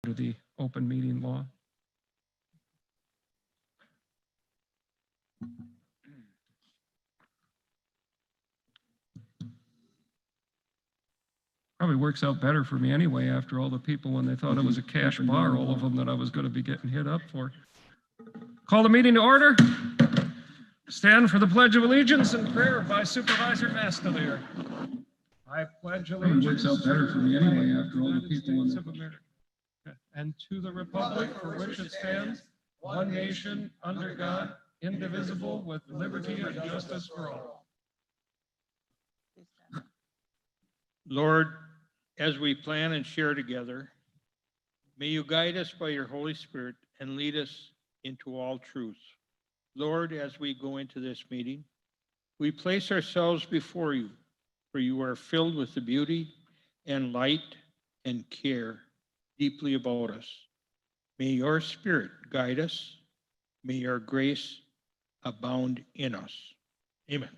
to the open meeting law. Probably works out better for me anyway after all the people when they thought it was a cash bar, all of them that I was going to be getting hit up for. Call the meeting to order. Stand for the Pledge of Allegiance and prayer by Supervisor Mastelier. I pledge allegiance. It works out better for me anyway after all the people in America. And to the republic for which it stands, one nation, under God, indivisible, with liberty and justice for all. Lord, as we plan and share together, may you guide us by your Holy Spirit and lead us into all truths. Lord, as we go into this meeting, we place ourselves before you, for you are filled with the beauty and light and care deeply about us. May your Spirit guide us. May your grace abound in us. Amen.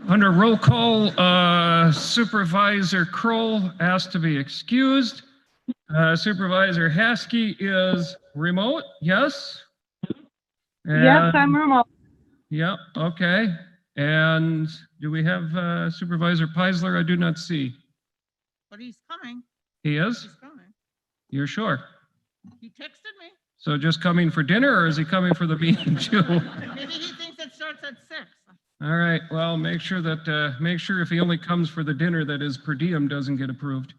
Under roll call, Supervisor Kroll asked to be excused. Supervisor Haskey is remote, yes? Yes, I'm remote. Yep, okay. And do we have Supervisor Peisler? I do not see. But he's coming. He is? He's coming. You're sure? He texted me. So just coming for dinner, or is he coming for the meeting too? Maybe he thinks it starts at 6. All right, well, make sure if he only comes for the dinner, that his per diem doesn't get approved.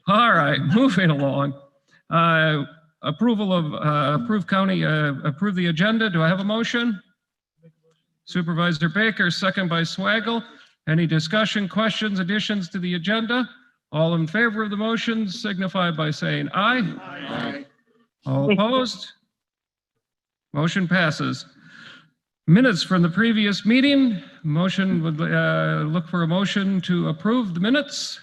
All right, moving along. Approve the agenda. Do I have a motion? Supervisor Baker, second by Swaggle. Any discussion, questions, additions to the agenda? All in favor of the motion signify by saying aye. Aye. All opposed? Motion passes. Minutes from the previous meeting. Motion would look for a motion to approve the minutes.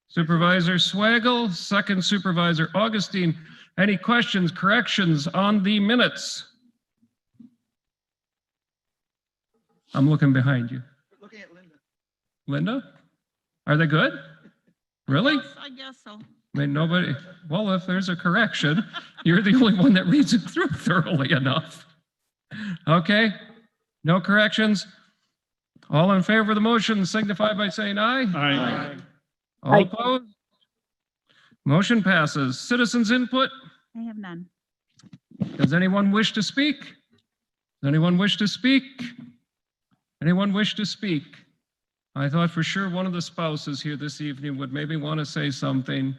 Supervisor Swaggle, second Supervisor Augustine. Any questions, corrections on the minutes? I'm looking behind you. Looking at Linda. Linda? Are they good? Really? Yes, I guess so. I mean, nobody, well, if there's a correction, you're the only one that reads it through thoroughly enough. Okay, no corrections. All in favor of the motion signify by saying aye. Aye. All opposed? Motion passes. Citizens input? I have none. Does anyone wish to speak? Does anyone wish to speak? Anyone wish to speak? I thought for sure one of the spouses here this evening would maybe want to say something.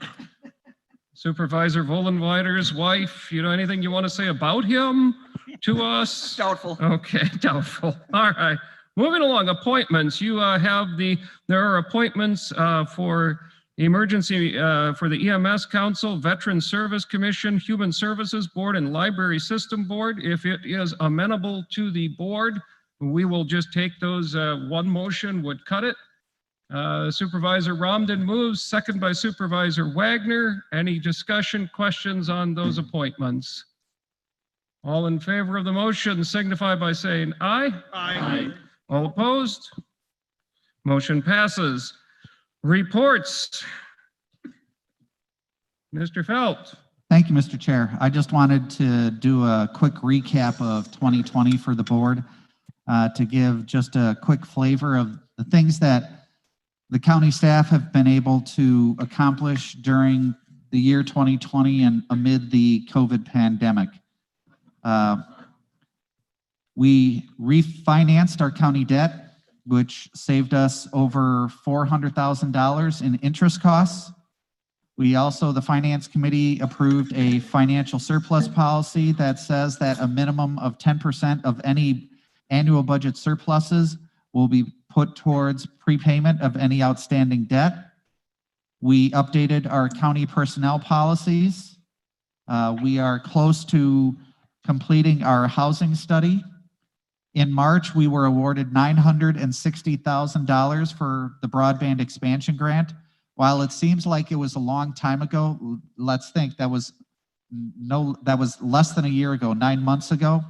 Supervisor Vollenweider's wife, anything you want to say about him to us? Doubtful. Okay, doubtful. All right. Moving along, appointments. You there are appointments for emergency, for the EMS Council, Veteran Service Commission, Human Services Board, and Library System Board. If it is amenable to the board, we will just take those, one motion would cut it. Supervisor Romden moves, second by Supervisor Wagner. Any discussion, questions on those appointments? All in favor of the motion signify by saying aye. Aye. All opposed? Motion passes. Reports. Mr. Felt. Thank you, Mr. Chair. I just wanted to do a quick recap of 2020 for the board. To give just a quick flavor of the things that the county staff have been able to accomplish during the year 2020 and amid the COVID pandemic. We refinanced our county debt, which saved us over $400,000 in interest costs. We also, the Finance Committee approved a financial surplus policy that says that a minimum of 10% of any annual budget surpluses will be put towards prepayment of any outstanding debt. We updated our county personnel policies. We are close to completing our housing study. In March, we were awarded $960,000 for the broadband expansion grant. While it seems like it was a long time ago, let's think that was less than a year ago, 9 months ago.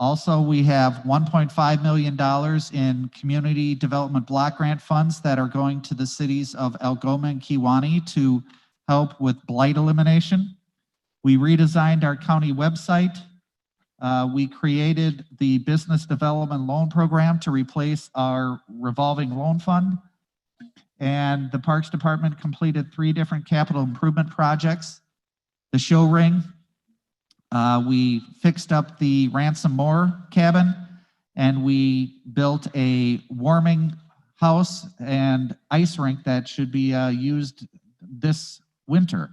Also, we have $1.5 million in community development block grant funds that are going to the cities of Algoma and Kewaunee to help with blight elimination. We redesigned our county website. We created the business development loan program to replace our revolving loan fund. And the Parks Department completed 3 different capital improvement projects. The show ring, we fixed up the Ransom Moore cabin, and we built a warming house and ice rink that should be used this winter.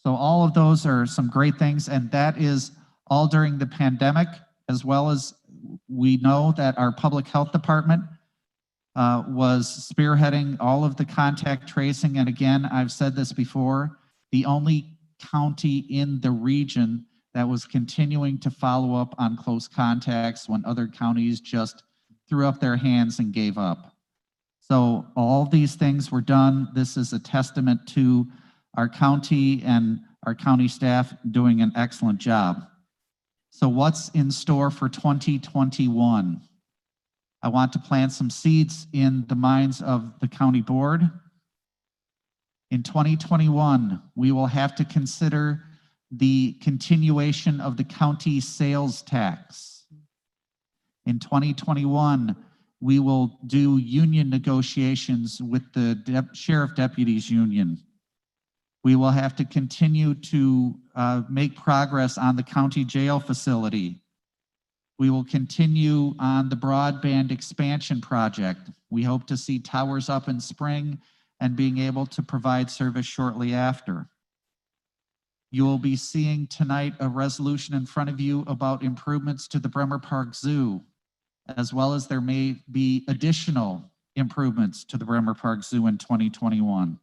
So all of those are some great things, and that is all during the pandemic, as well as we know that our public health department was spearheading all of the contact tracing. And again, I've said this before, the only county in the region that was continuing to follow up on close contacts when other counties just threw up their hands and gave up. So all these things were done. This is a testament to our county and our county staff doing an excellent job. So what's in store for 2021? I want to plant some seeds in the minds of the county board. In 2021, we will have to consider the continuation of the county sales tax. In 2021, we will do union negotiations with the sheriff deputies union. We will have to continue to make progress on the county jail facility. We will continue on the broadband expansion project. We hope to see towers up in spring and being able to provide service shortly after. You will be seeing tonight a resolution in front of you about improvements to the Bremer Park Zoo, as well as there may be additional improvements to the Bremer Park Zoo in 2021.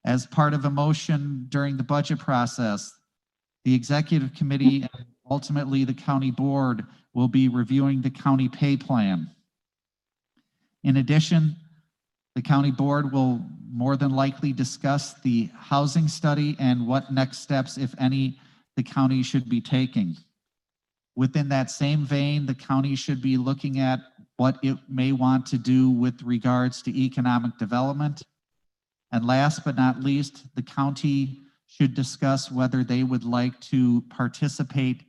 As part of a motion during the budget process, the executive committee and ultimately the county board will be reviewing the county pay plan. In addition, the county board will more than likely discuss the housing study and what next steps, if any, the county should be taking. Within that same vein, the county should be looking at what it may want to do with regards to economic development. And last but not least, the county should discuss whether they would like to participate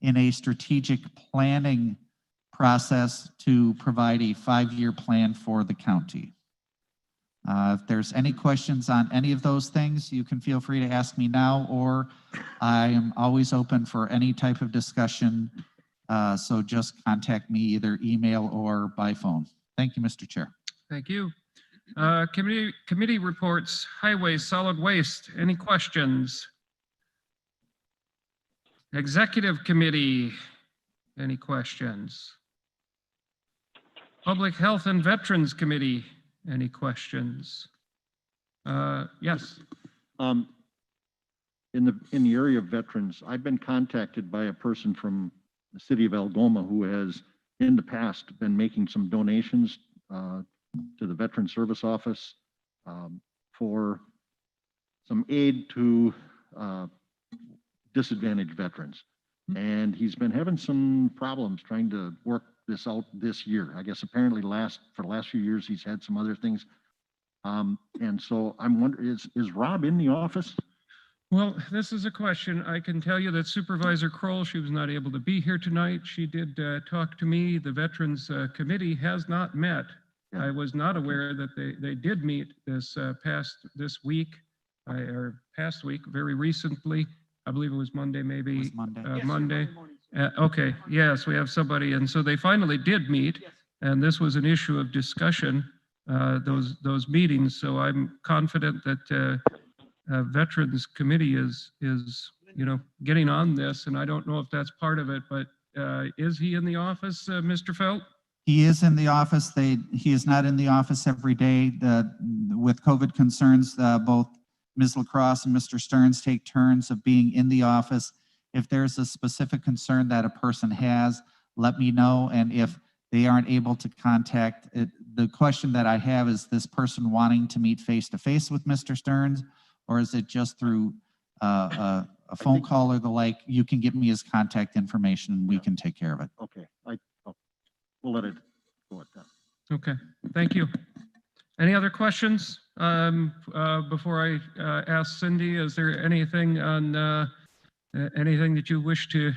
in a strategic planning process to provide a 5-year plan for the county. If there's any questions on any of those things, you can feel free to ask me now, or I am always open for any type of discussion. So just contact me either email or by phone. Thank you, Mr. Chair. Thank you. Committee reports, highway, solid waste. Any questions? Executive committee, any questions? Public Health and Veterans Committee, any questions? Yes. In the area of veterans, I've been contacted by a person from the city of Algoma who has in the past been making some donations to the Veteran Service Office for some aid to disadvantaged veterans. And he's been having some problems trying to work this out this year. I guess apparently for the last few years, he's had some other things. And so I'm wondering, is Rob in the office? Well, this is a question. I can tell you that Supervisor Kroll, she was not able to be here tonight. She did talk to me. The Veterans Committee has not met. Yeah. I was not aware that they did meet this past week, very recently. I believe it was Monday, maybe. It was Monday. Yes, Monday. Okay, yes, we have somebody. And so they finally did meet, yes. And this was an issue of discussion, those meetings. So I'm confident that Veterans Committee is getting on this, and I don't know if that's part of it, but is he in the office, Mr. Felt? He is in the office. He is not in the office every day. With COVID concerns, both Ms. LaCrosse and Mr. Stearns take turns of being in the office. If there's a specific concern that a person has, let me know. And if they aren't able to contact it, the question that I have is this person wanting to meet face-to-face with Mr. Stearns, or is it just through a a phone think- call or the like, you can give me his contact information and we Yeah. can take care of it. Okay, we'll let it go at that. Okay, thank you. Any other questions? Before I ask Cindy, is there anything on, anything that you wish to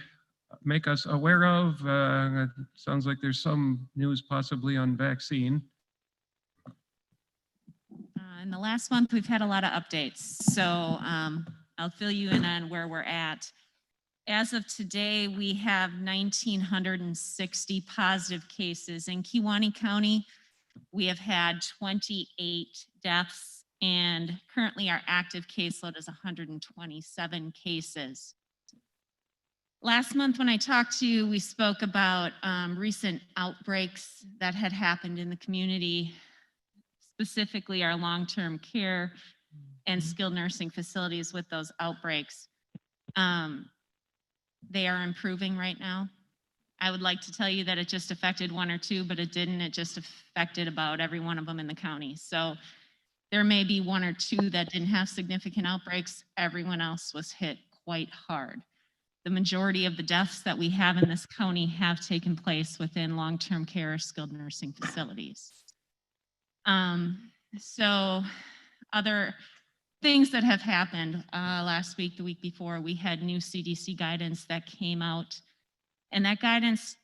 make us aware of? It sounds like there's some news possibly on vaccine. In the last month, we've had a lot of updates, so I'll fill you in on where we're at. As of today, we have 1,960 positive cases. In Kewaunee County, we have had 28 deaths, and currently our active caseload is 127 cases. Last month, when I talked to you, we spoke about recent outbreaks that had happened in the community, specifically our long-term care and skilled nursing facilities with those outbreaks. They are improving right now. I would like to tell you that it just affected one or two, but it didn't. It just affected about every one of them in the county. So there may be one or two that didn't have significant outbreaks. Everyone else was hit quite hard. The majority of the deaths that we have in this county have taken place within long-term care or skilled nursing facilities. So other things that have happened last week, the week before, we had new CDC guidance that came out, and that guidance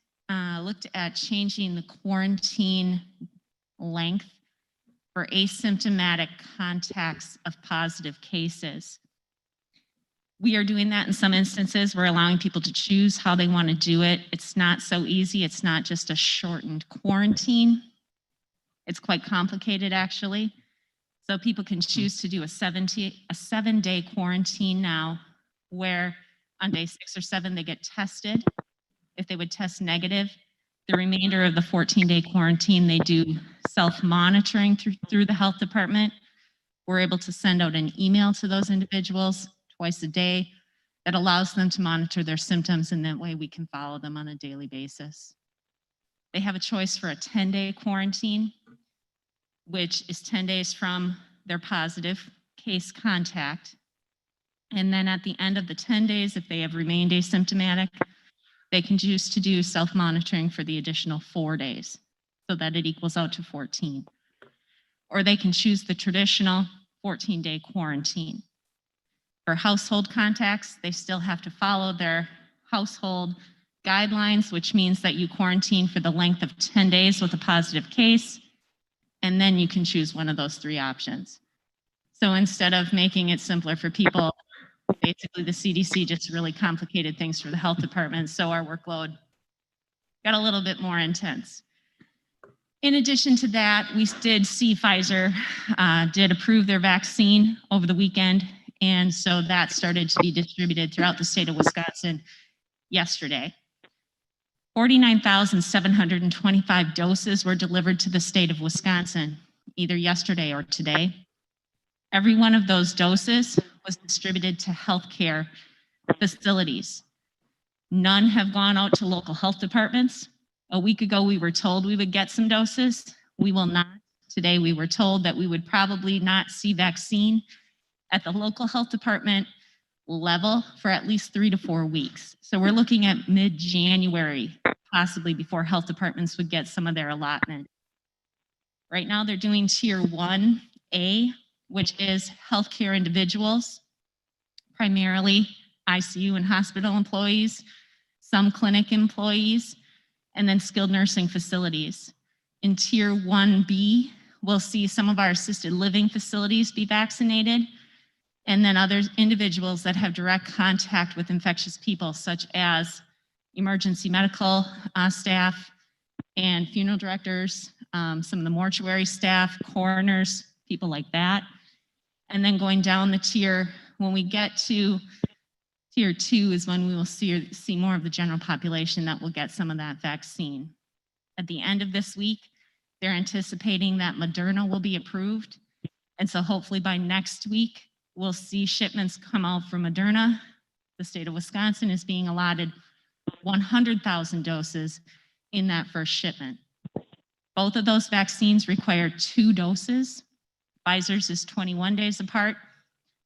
looked at changing the quarantine length for asymptomatic contacts of positive cases. We are doing that in some instances. We're allowing people to choose how they want to do it. It's not so easy. It's not just a shortened quarantine. It's quite complicated, actually. So people can choose to do a 7-day quarantine now, where on day 6 or 7, they get tested. If they would test negative, the remainder of the 14-day quarantine, they do self-monitoring through the health department. We're able to send out an email to those individuals twice a day that allows them to monitor their symptoms, and that way we can follow them on a daily basis. They have a choice for a 10-day quarantine, which is 10 days from their positive case contact. And then at the end of the 10 days, if they have remained asymptomatic, they can choose to do self-monitoring for the additional 4 days so that it equals out to 14. Or they can choose the traditional 14-day quarantine. For household contacts, they still have to follow their household guidelines, which means that you quarantine for the length of 10 days with a positive case, and then you can choose one of those 3 options. So instead of making it simpler for people, basically the CDC just really complicated things for the health department, so our workload got a little bit more intense. In addition to that, we did see Pfizer did approve their vaccine over the weekend, and so that started to be distributed throughout the state of Wisconsin yesterday. 49,725 doses were delivered to the state of Wisconsin, either yesterday or today. Every one of those doses was distributed to healthcare facilities. None have gone out to local health departments. A week ago, we were told we would get some doses. We will not. Today, we were told that we would probably not see vaccine at the local health department level for at least 3 to 4 weeks. So we're looking at mid-January, possibly, before health departments would get some of their allotment. Right now, they're doing tier 1A, which is healthcare individuals, primarily ICU and hospital employees, some clinic employees, and then skilled nursing facilities. In tier 1B, we'll see some of our assisted living facilities be vaccinated, and then other individuals that have direct contact with infectious people, such as emergency medical staff and funeral directors, some of the mortuary staff, coroners, people like that. And then going down the tier, when we get to tier 2 is when we will see more of the general population that will get some of that vaccine. At the end of this week, they're anticipating that Moderna will be approved. And so hopefully by next week, we'll see shipments come out from Moderna. The state of Wisconsin is being allotted 100,000 doses in that first shipment. Both of those vaccines require 2 doses. Pfizer's is 21 days apart.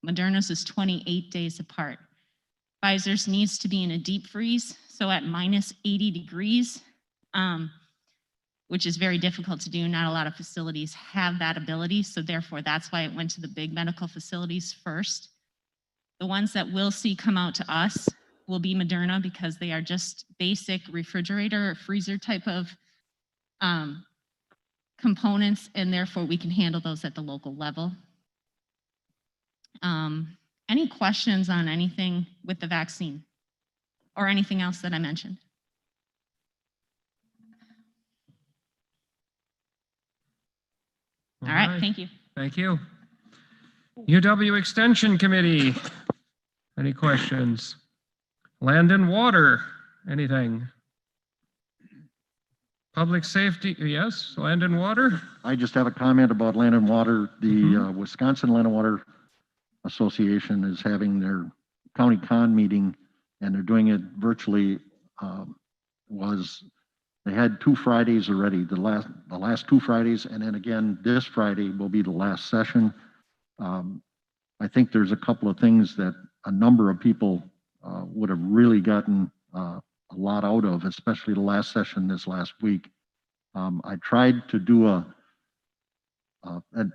Moderna's is 28 days apart. supervisors needs to be in a deep freeze, so at -80 degrees, which is very difficult to do. Not a lot of facilities have that ability, so therefore that's why it went to the big medical facilities first. The ones that we'll see come out to us will be Moderna because they are just basic refrigerator or freezer type of components, and therefore we can handle those at the local level. Any questions on anything with the vaccine or anything else that I mentioned? All right, thank you. Thank you. UW Extension Committee, any questions? Land and Water, anything? Public Safety, yes, Land and Water? I just have a comment about land and water. The Wisconsin Land and Water Association is having their county con meeting, and they're doing it virtually. They had 2 Fridays already, the last 2 Fridays, and then again this Friday will be the last session. I think there's a couple of things that a number of people would have really gotten a lot out of, especially the last session this last week. I tried to do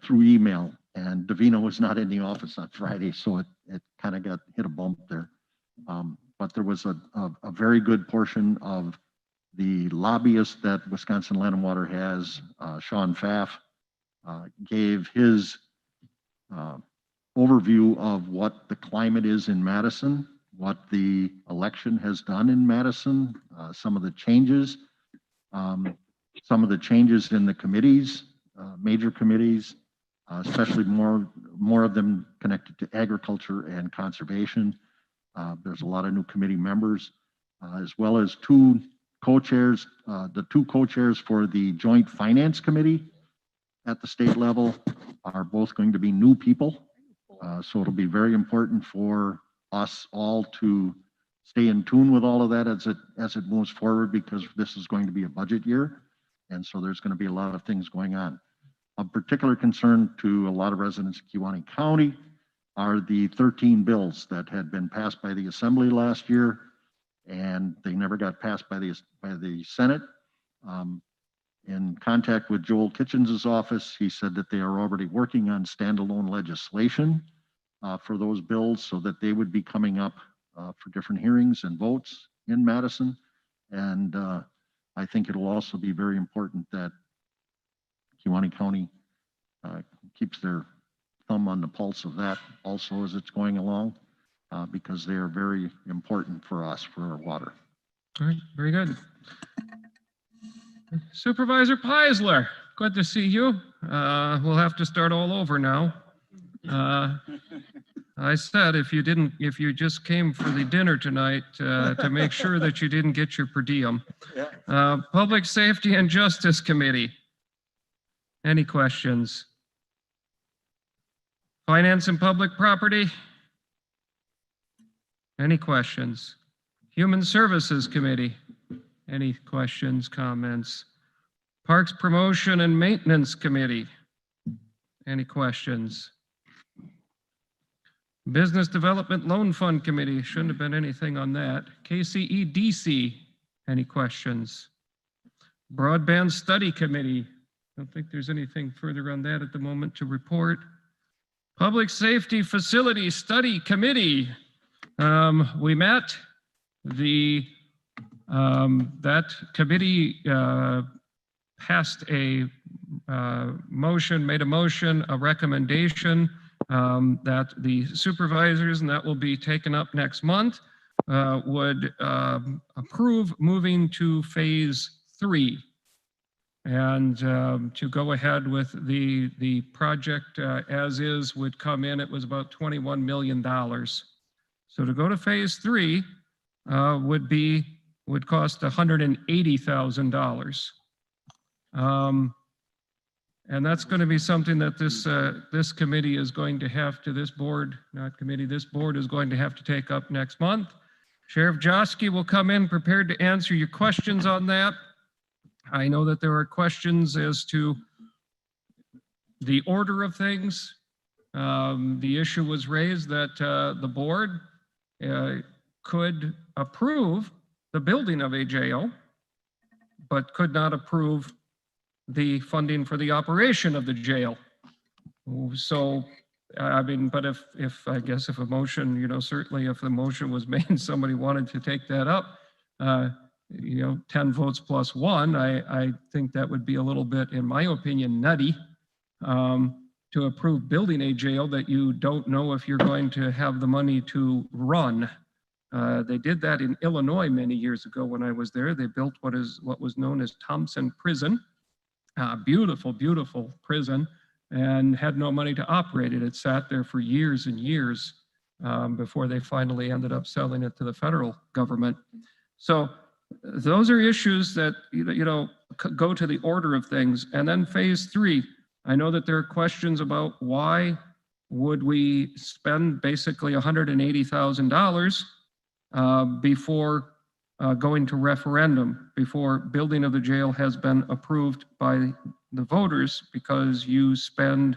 through email, and Davina was not in the office on Friday, so it kind of hit a bump there. But there was a very good portion of the lobbyist that Wisconsin Land and Water has, Sean Pfaff, gave his overview of what the climate is in Madison, what the election has done in Madison, some of the changes, some of the changes in the committees, major committees, especially more of them connected to agriculture and conservation. There's a lot of new committee members, as well as 2 co-chairs. The 2 co-chairs for the Joint Finance Committee at the state level are both going to be new people. So it'll be very important for us all to stay in tune with all of that as it moves forward, because this is going to be a budget year. And so there's going to be a lot of things going on. Of particular concern to a lot of residents of Kewaunee County are the 13 bills that had been passed by the Assembly last year, and they never got passed by the Senate. In contact with Joel Kitchens' office, he said that they are already working on standalone legislation for those bills so that they would be coming up for different hearings and votes in Madison. And I think it'll also be very important that Kewaunee County keeps their thumb on the pulse of that also as it's going along, because they are very important for us, for our water. All right, very good. Supervisor Peisler, good to see you. We'll have to start all over now. I said if you just came for the dinner tonight, to make sure that you didn't get your per diem. Public Safety and Justice Committee. Any questions? Finance and Public Property. Any questions? Human Services Committee. Any questions, comments? Parks Promotion and Maintenance Committee. Any questions? Business Development Loan Fund Committee. Shouldn't have been anything on that. KCEDC. Any questions? Broadband Study Committee. Don't think there's anything further on that at the moment to report. Public Safety Facility Study Committee. We met. That committee passed a motion, a recommendation that the supervisors, and that will be taken up next month, would approve moving to phase 3 and to go ahead with the project as is would come in. It was about $21 million. So to go to phase 3 would cost $180,000. And that's going to be something that this committee is going to have to, this board is going to have to take up next month. Sheriff Joski will come in prepared to answer your questions on that. I know that there are questions as to the order of things. The issue was raised that the board could approve the building of a jail, but could not approve the funding for the operation of the jail. So, I mean, but if I guess if a motion, you know, certainly if the motion was made and somebody wanted to take that up, you know, 10 votes plus one, I think that would be a little bit, in my opinion, nutty, to approve building a jail that you don't know if you're going to have the money to run. They did that in Illinois many years ago when I was there. They built what was known as Thompson Prison, beautiful, beautiful prison, and had no money to operate it. It sat there for years and years before they finally ended up selling it to the federal government. So those are issues that, you know, go to the order of things. And then phase 3, I know that there are questions about why would we spend basically $180,000 before going to referendum, before building of the jail has been approved by the voters, because you spend,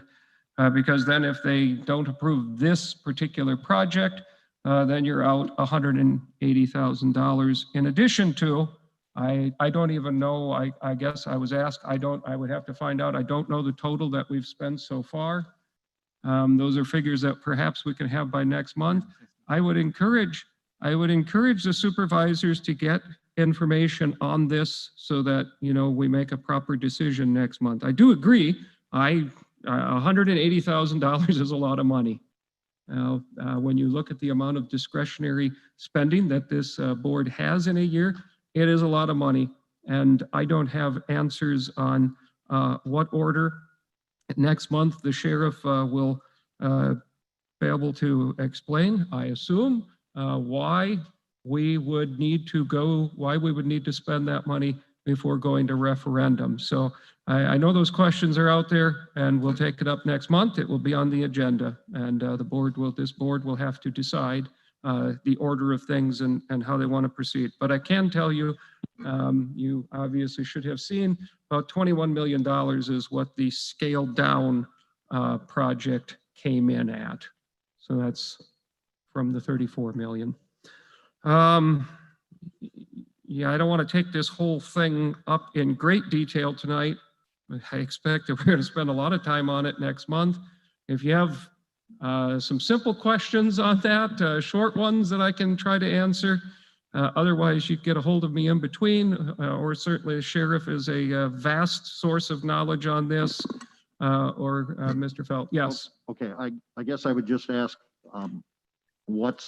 because then if they don't approve this particular project, then you're out $180,000 in addition to, I don't even know, I guess I was asked, I would have to find out. I don't know the total that we've spent so far. Those are figures that perhaps we can have by next month. I would encourage the supervisors to get information on this so that, you know, we make a proper decision next month. I do agree, $180,000 is a lot of money. When you look at the amount of discretionary spending that this board has in a year, it is a lot of money. And I don't have answers on what order. Next month, the sheriff will be able to explain, I assume, why we would need to spend that money before going to referendum. So I know those questions are out there, and we'll take it up next month. It will be on the agenda, and this board will have to decide the order of things and how they want to proceed. But I can tell you, you obviously should have seen about $21 million is what the scaled down project came in at. So that's from the 34 million. Yeah, I don't want to take this whole thing up in great detail tonight. I expect that we're going to spend a lot of time on it next month. If you have some simple questions on that, short ones that I can try to answer, otherwise you get a hold of me in between, or certainly the sheriff is a vast source of knowledge on this, or Mr. Felt. Yes. Okay, I guess I would just ask, what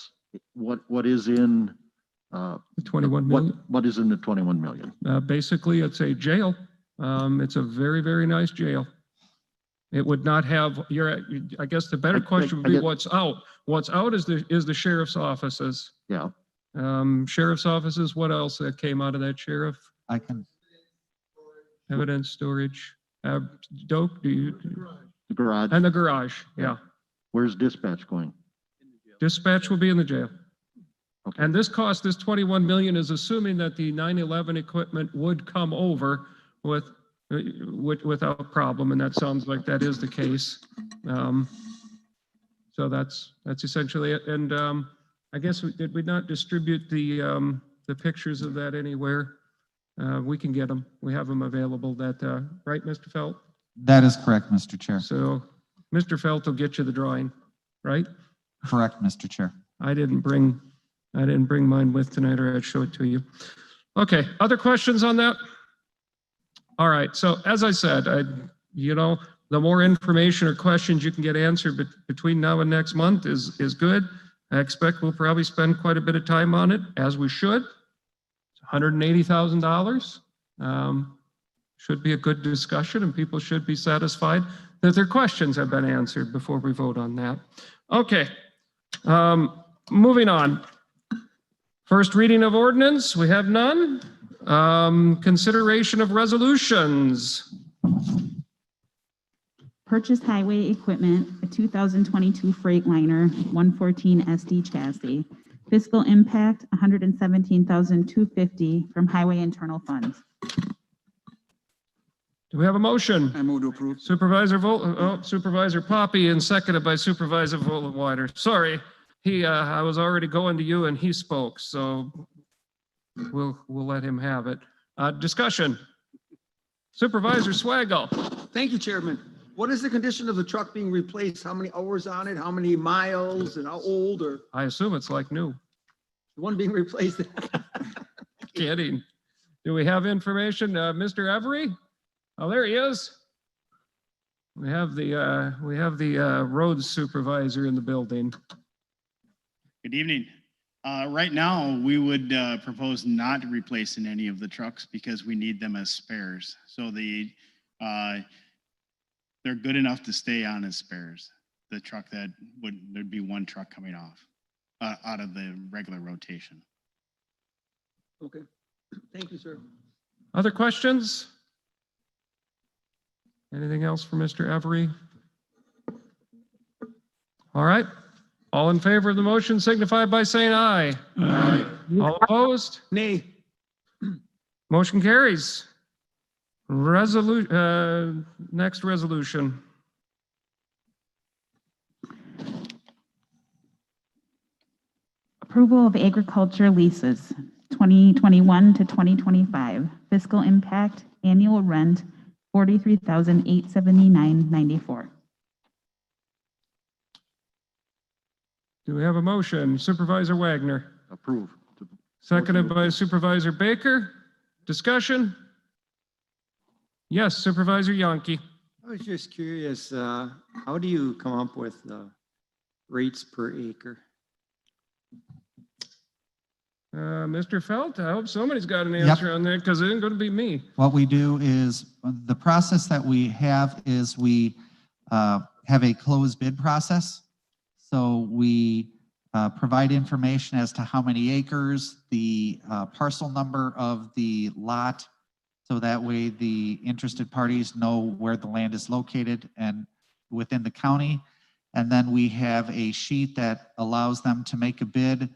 is in The 21 million. what is in the 21 million? Basically, it's a jail. It's a very, very nice jail. It would not have I guess the better question would be what's out. What's out is the sheriff's offices. Yeah. Sheriff's offices. What else that came out of that, Sheriff? I can, Evidence storage. Dope, do you? The garage. And the garage, yeah. Where's dispatch going? Dispatch will be in the jail. Okay. And this 21 million is assuming that the 9/11 equipment would come over without problem, and that sounds like that is the case. So that's essentially it. And I guess did we not distribute the pictures of that anywhere? We can get them. We have them available. Right, Mr. Felt? that is correct, Mr. Chair. So Mr. Felt will get you the drawing, right? Correct, Mr. Chair. I didn't bring mine with tonight, or I'd show it to you. Okay, other questions on that? All right, so as I said, the more information or questions you can get answered between now and next month is good. I expect we'll probably spend quite a bit of time on it, as we should. It's $180,000. Should be a good discussion, and people should be satisfied that their questions have been answered before we vote on that. Okay, moving on. First reading of ordinance, we have none. Consideration of resolutions. Purchase highway equipment, a 2022 Freightliner 114 SD chassis. Fiscal impact, $117,250 from highway internal funds. Do we have a motion? I move to approve. Supervisor Poppy, and seconded by Supervisor Vollenweider. Sorry, I was already going to you and he spoke, so we'll let him have it. Discussion. Supervisor Swaggle. Thank you, Chairman. What is the condition of the truck being replaced? How many hours on it? How many miles and how old, or I assume it's like new. the one being replaced? Kidding. Do we have information? Mr. Every? Oh, there he is. We have the road supervisor in the building. Good evening. Right now, we would propose not replacing any of the trucks because we need them as spares. So they're good enough to stay on as spares. The truck there'd be one truck coming off out of the regular rotation. Okay, thank you, sir. Other questions? Anything else for Mr. Every? All right. All in favor of the motion signify by saying aye. Aye. All opposed? Nay. Motion carries. Next resolution. Approval of agriculture leases, 2021 to 2025. Fiscal impact, annual rent, $43,879.94. Do we have a motion? Supervisor Wagner, Approve. seconded by Supervisor Baker. Discussion? Yes, Supervisor Yonke. I was just curious, how do you come up with the rates per acre? Mr. Felt, I hope somebody's got an Yep. answer on that because it ain't going to be me. What we do is, the process that we have is we have a closed bid process. So we provide information as to how many acres, the parcel number of the lot, so that way the interested parties know where the land is located and within the county. And then we have a sheet that allows them to make a bid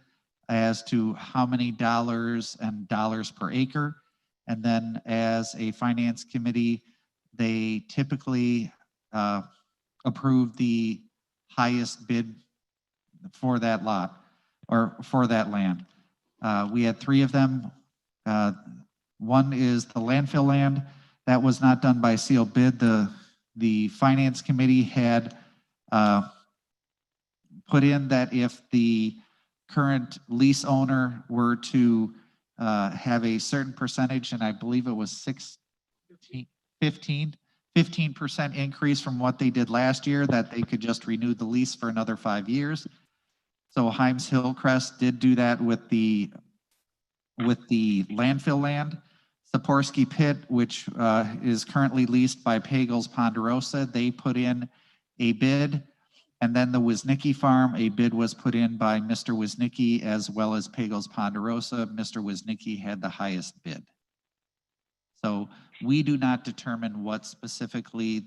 as to how many dollars and dollars per acre. And then as a finance committee, they typically approve the highest bid for that lot or for that land. We had 3 of them. One is the landfill land. That was not done by sealed bid. The finance committee had put in that if the current lease owner were to have a certain percentage, and I believe it was 15% increase from what they did last year, that they could just renew the lease for another 5 years. So Himes Hillcrest did do that with the landfill land. Saporsky Pit, which is currently leased by Pagels Ponderosa, they put in a bid. And then the Wisnicki Farm, a bid was put in by Mr. Wisnicki as well as Pagels Ponderosa. Mr. Wisnicki had the highest bid. So we do not determine what specifically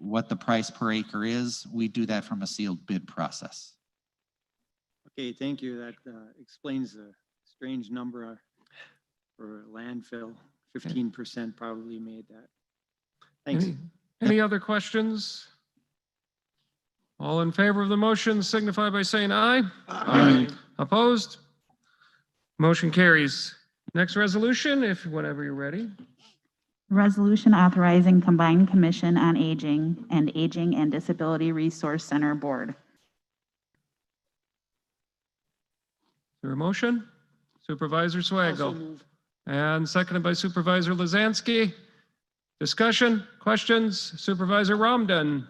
what the price per acre is. We do that from a sealed bid process. Okay, thank you. That explains the strange number for landfill. 15% probably made that. Thanks. Any other questions? All in favor of the motion signify by saying aye. Aye. Opposed? Motion carries. Next resolution, whenever you're ready. Resolution authorizing combined commission on aging and disability resource center board. Is there a motion? Supervisor Also Swaggle. move. And seconded by Supervisor Lazansky. Discussion, questions? Supervisor Ramden.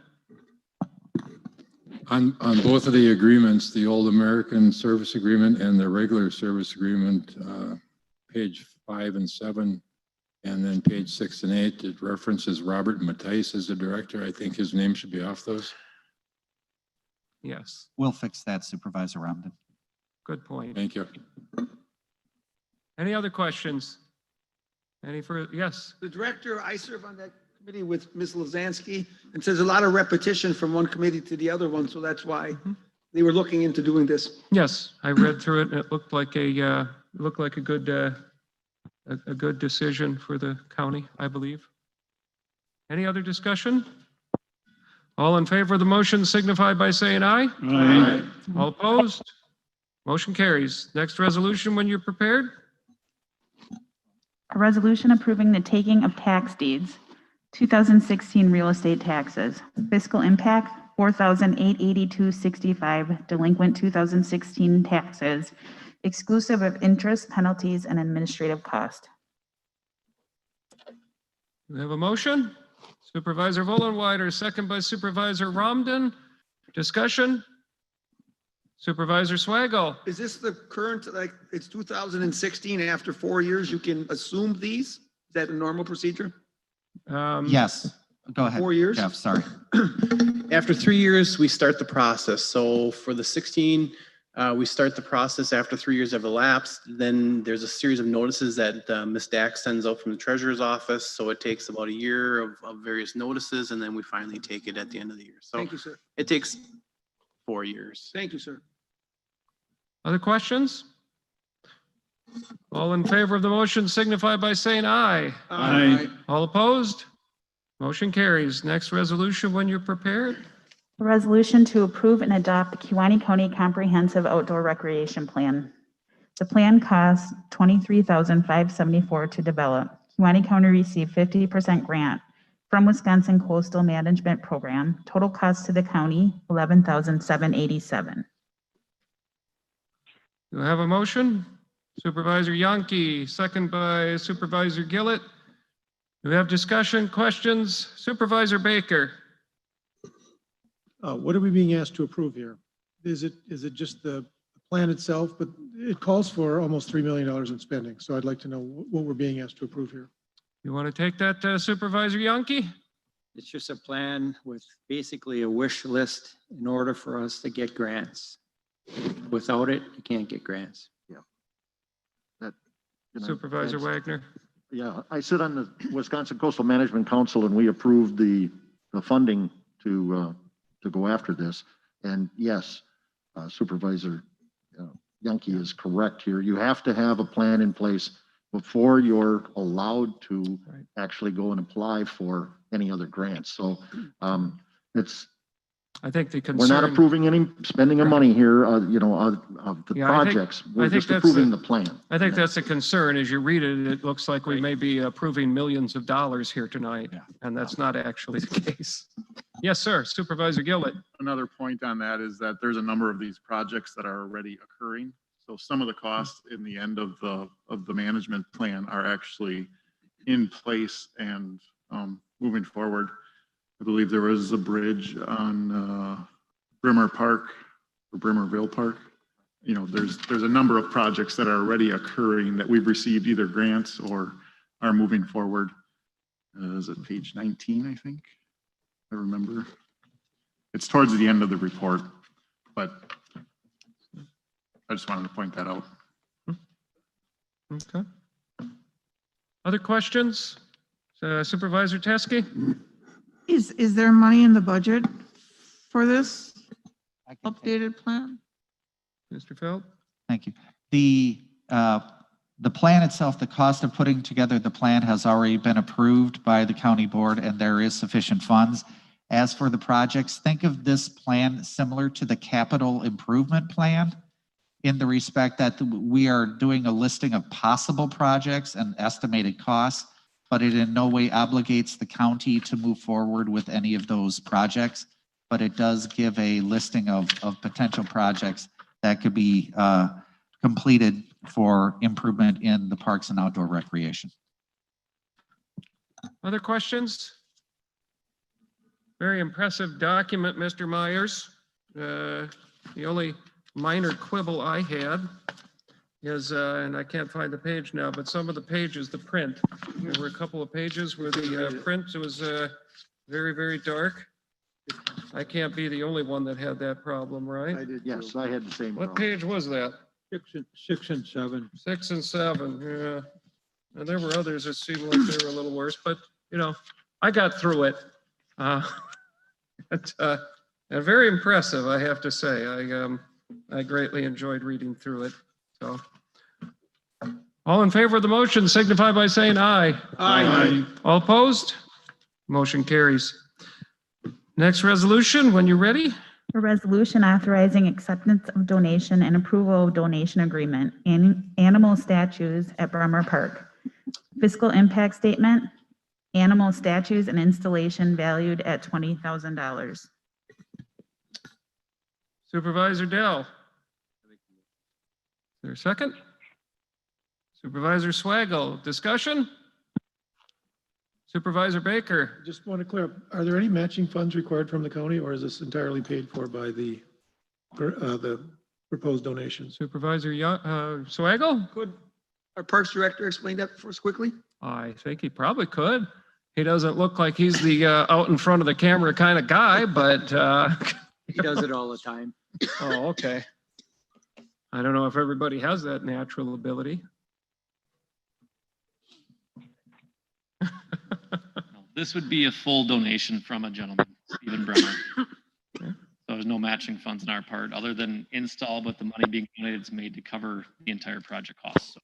On both of the agreements, the old American service agreement and the regular service agreement, page 5 and 7, and then page 6 and 8, it references Robert Matthijs as the director. I think his name should be off those. Yes, We'll fix that, Supervisor Ramden. good point. Thank you. Any other questions? Any further? Yes. The director, I serve on that committee with Ms. Lazansky, and says a lot of repetition from one committee to the other one, so that's why they were looking into doing this. Yes, I read through it and it looked like a good decision for the county, I believe. Any other discussion? All in favor of the motion signify by saying aye. Aye. All opposed? Motion carries. Next resolution when you're prepared. A resolution approving the taking of tax deeds, 2016 real estate taxes. Fiscal impact, $4,882.65 delinquent 2016 taxes, exclusive of interest, penalties, and administrative cost. We have a motion. Supervisor Vollenweider, second by Supervisor Romden. Discussion? Supervisor Swagel. Is this the current, like, it's 2016, after 4 years, you can assume these? Is that a normal procedure? Yes, go ahead. 4 years? Jeff, sorry. After 3 years, we start the process. So for the 16, we start the process after 3 years have elapsed. Then there's a series of notices that Ms. Dax sends out from the treasurer's office. So it takes about a year of various notices, and then we finally take it at the end of the year. So Thank you, sir. it takes 4 years. Thank you, sir. Other questions? All in favor of the motion signify by saying aye. Aye. All opposed? Motion carries. Next resolution when you're prepared. A resolution to approve and adopt the Kewaunee County Comprehensive Outdoor Recreation Plan. The plan costs $23,574 to develop. Kewaunee County received 50% grant from Wisconsin Coastal Management Program. Total cost to the county, $11,787. Do I have a motion? Supervisor Yankee, second by Supervisor Gillett. Do we have discussion, questions? Supervisor Baker. What are we being asked to approve here? Is it just the plan itself? But it calls for almost $3 million in spending. So I'd like to know what we're being asked to approve here. You want to take that, Supervisor Yankee? It's just a plan with basically a wish list in order for us to get grants. Without it, you can't get grants. Supervisor Wagner. Yeah, I sit on the Wisconsin Coastal Management Council, and we approved the funding to go after this. And yes, Supervisor Yankee is correct here. You have to have a plan in place before you're allowed to actually go and apply for any other grants. So I think the concern. we're not approving any spending of money here, of the projects. We're just approving the plan. I think that's a concern. As you read it, it looks like we may be approving millions of dollars here tonight, and that's not actually the case. Yes, sir. Supervisor Gillett. Another point on that is that there's a number of these projects that are already occurring. So some of the costs in the end of the management plan are actually in place and moving forward. I believe there was a bridge on Brimmer Park or Brimmerville Park. You know, there's a number of projects that are already occurring that we've received either grants or are moving forward. Is it page 19, I think? I remember. It's towards the end of the report, but I just wanted to point that out. Okay. Other questions? Supervisor Teske? Is there money in the budget for this updated plan? Mr. Feld? Thank you. The plan itself, the cost of putting together the plan has already been approved by the county board, and there is sufficient funds. As for the projects, think of this plan similar to the capital improvement plan in the respect that we are doing a listing of possible projects and estimated costs, but it in no way obligates the county to move forward with any of those projects. But it does give a listing of potential projects that could be completed for improvement in the parks and outdoor recreation. Other questions? Very impressive document, Mr. Myers. The only minor quibble I had is, and I can't find the page now, but some of the pages, the print, there were a couple of pages where the print was very, very dark. I can't be the only one that had that problem, right? I did. Yes, I had the same. What page was that? 6 and 7. 6 and 7, yeah. And there were others that seemed like they were a little worse, but, you know, I got through it. Very impressive, I have to say. I greatly enjoyed reading through it. So, all in favor of the motion signify by saying aye. Aye. All opposed? Motion carries. Next resolution, when you're ready. A resolution authorizing acceptance of donation and approval of donation agreement, animal statues at Bremer Park. Fiscal impact statement, animal statues and installation valued at $20,000. Supervisor Dell. Is there a second? Supervisor Swaggle, discussion? Supervisor Baker. Just want to clear up, are there any matching funds required from the county, or is this entirely paid for by the proposed donations? Supervisor Swaggle? Could our Parks Director explain that for us quickly? I think he probably could. He doesn't look like he's the out in front of the camera kind of guy, but He does it all the time. oh, okay. I don't know if everybody has that natural ability. This would be a full donation from a gentleman, Stephen Bremer. So there's no matching funds on our part other than install, but the money being donated is made to cover the entire project cost.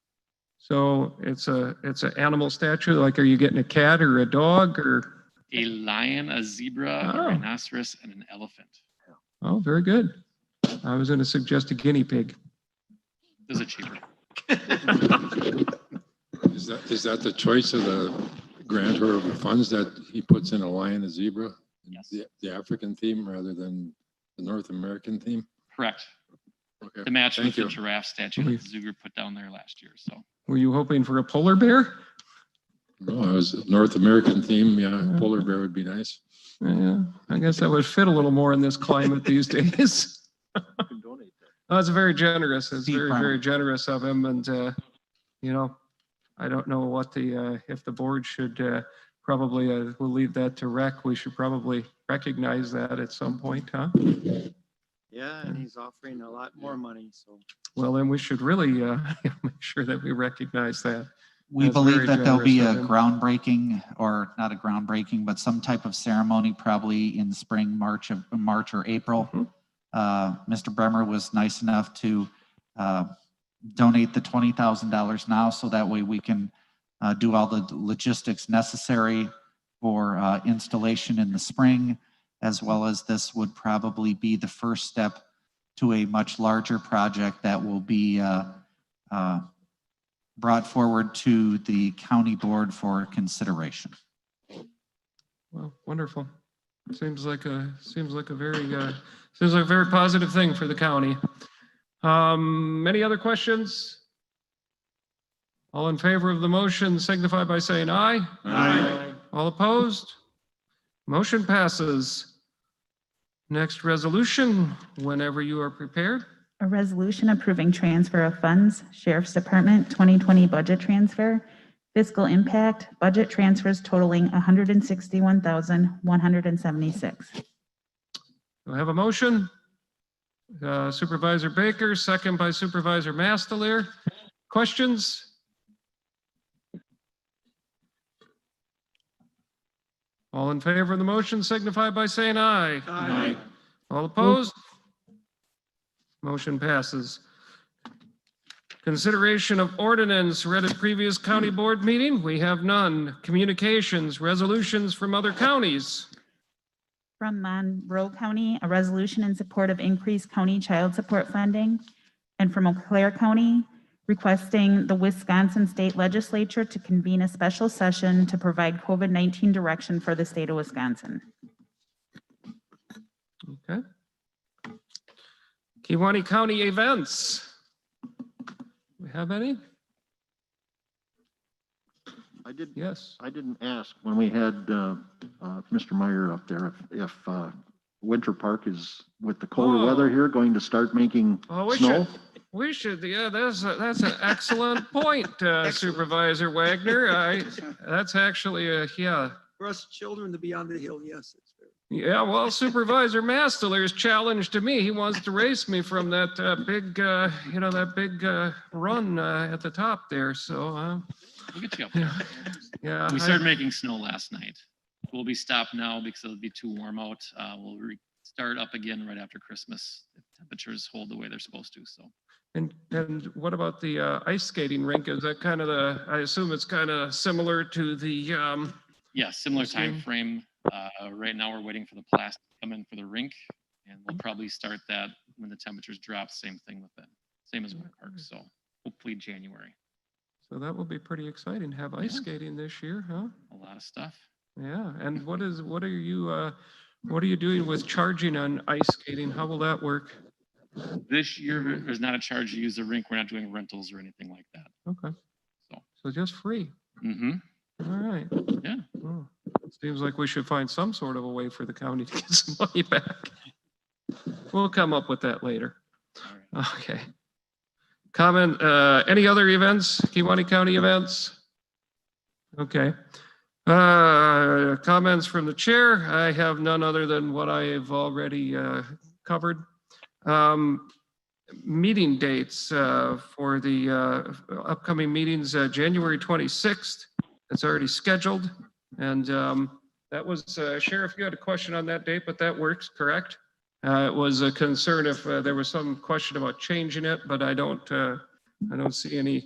So it's an animal statue. Like, are you getting a cat or a dog or? A lion, a zebra, Oh. a rhinoceros, and an elephant. Oh, very good. I was going to suggest a guinea pig. Those are cheaper. Is that the choice of the grantor of the funds, that he puts in a lion, a zebra? Yes. The African theme rather than the North American theme? Correct. Okay. To match with Thank the you. giraffe statue that Zuger put down there last year. So Were you hoping for a polar bear? No, it was a North American theme. Yeah, polar bear would be nice. Yeah, I guess that would fit a little more in this climate these days. That's very generous. It's very, very generous of him. And, you know, I don't know what if the board should probably, we'll leave that to rec. We should probably recognize that at some point, huh? Yeah, and he's offering a lot more money, so. Well, then we should really make sure that we recognize that. We That's believe very that there'll be a generous of him. groundbreaking, or not a groundbreaking, but some type of ceremony probably in spring, March or April. Mr. Bremer was nice enough to donate the $20,000 now, so that way we can do all the logistics necessary for installation in the spring, as well as this would probably be the first step to a much larger project that will be brought forward to the county board for consideration. Well, wonderful. Seems like a very positive thing for the county. Any other questions? All in favor of the motion signify by saying aye. Aye. All opposed? Motion passes. Next resolution, whenever you are prepared. A resolution approving transfer of funds, Sheriff's Department 2020 budget transfer, fiscal impact, budget transfers totaling $161,176. Do I have a motion? Supervisor Baker, second by Supervisor Mastelier. Questions? All in favor of the motion signify by saying aye. Aye. All opposed? Motion passes. Consideration of ordinance read at previous county board meeting. We have none. Communications, resolutions from other counties. From Monroe County, a resolution in support of increased county child support funding. And from Eau Claire County, requesting the Wisconsin State Legislature to convene a special session to provide COVID-19 direction for the state of Wisconsin. Okay. Kewaunee County events. We have any? Yes. I didn't ask when we had Mr. Meyer up there if Winter Park is, with the colder weather here, going to start making snow. We should, yeah, that's an excellent point, Supervisor Wagner. That's actually yeah. For us children to be on the hill, yes. It's very. Yeah, well, Supervisor Mastler's challenge to me, he wants to race me from that big run at the top there. So we'll get you up there. Yeah. We started making snow last night. We'll be stopped now because it'll be too warm out. We'll start up again right after Christmas if temperatures hold the way they're supposed to. So. And what about the ice skating rink? Is that kind of I assume it's kind of similar to the Yeah, similar time frame. Right now, we're waiting for the plastic to come in for the rink, and we'll probably start that when the temperatures drop. Same thing with that, same as Winter Park. So hopefully January. So that will be pretty exciting to have ice skating this year, huh? A lot of stuff. Yeah, and what are you doing with charging on ice skating? How will that work? This year, there's not a charge to use the rink. We're not doing rentals or anything like that. Okay. So. So just free. Mm-hmm. All right. Yeah. Oh, seems like we should find some sort of a way for the county to get some money back. We'll come up with that later. All right. Okay. Comment, any other events, Kewaunee County events? Okay. Comments from the chair. I have none other than what I have already covered. Meeting dates for the upcoming meetings, January 26th. It's already scheduled. And that was, Sheriff, you had a question on that date, but that works, correct? It was a concern if there was some question about changing it, but I don't see any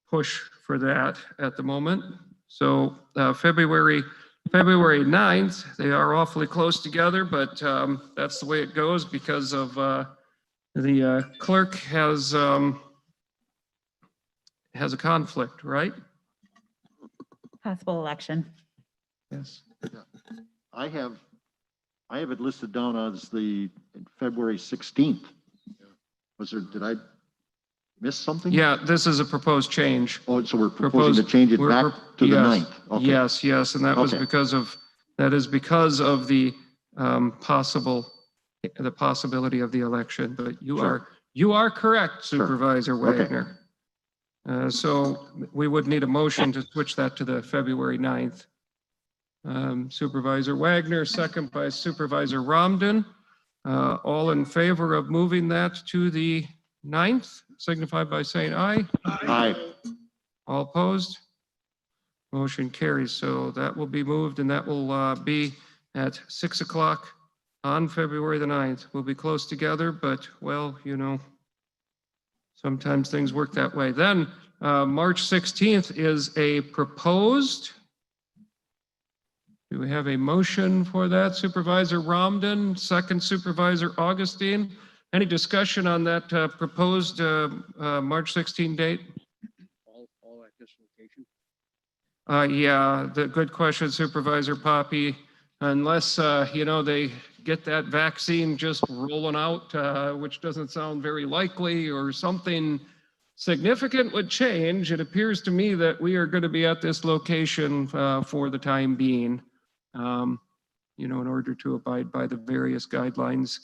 push for that at the moment. So February 9th, they are awfully close together, but that's the way it goes because of the clerk has a conflict, right? Possible election. Yes. I have it listed down as the February 16th. Was there, did I miss something? Yeah, this is a proposed change. Oh, so we're proposing to change it back to the yes, 9th. Okay. Yes, and that was Okay. because of the possibility of the election. But you are correct, Supervisor Sure. Okay. Wagner. So we would need a motion to switch that to the February 9th. Supervisor Wagner, second by Supervisor Romden. All in favor of moving that to the 9th, signify by saying aye. Aye. All opposed? Motion carries. So that will be moved and that will be at 6 o'clock on February the 9th. We'll be close together, but well, you know, sometimes things work that way. Then March 16th is a proposed. Do we have a motion for that? Supervisor Romden, second Supervisor Augustine. Any discussion on that proposed March 16 date? All at this location? Yeah, the good question, Supervisor Poppy. Unless, they get that vaccine just rolling out, which doesn't sound very likely, or something significant would change, it appears to me that we are going to be at this location for the time being, in order to abide by the various guidelines,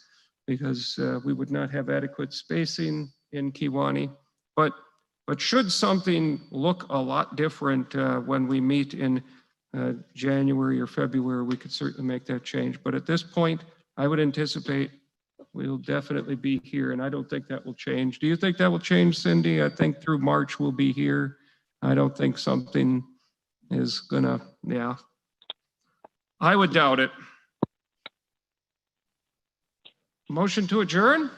because we would not have adequate spacing in Kewaunee. But should something look a lot different when we meet in January or February, we could certainly make that change. But at this point, I would anticipate we'll definitely be here, and I don't think that will change. Do you think that will change, Cindy? I think through March we'll be here. I don't think something is gonna, yeah. I would doubt it. Motion to adjourn?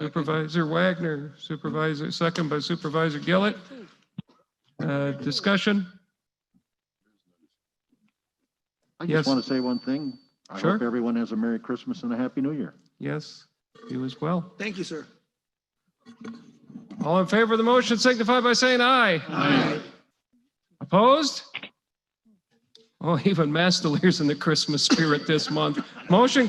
Supervisor Wagner, second by Supervisor Gillett. Discussion? I Yes. just want to say one thing. I Sure. hope everyone has a Merry Christmas and a Happy New Year. Yes, you as well. Thank you, sir. All in favor of the motion signify by saying aye. Aye. Opposed? Oh, even Master Lear's in the Christmas spirit this month. Motion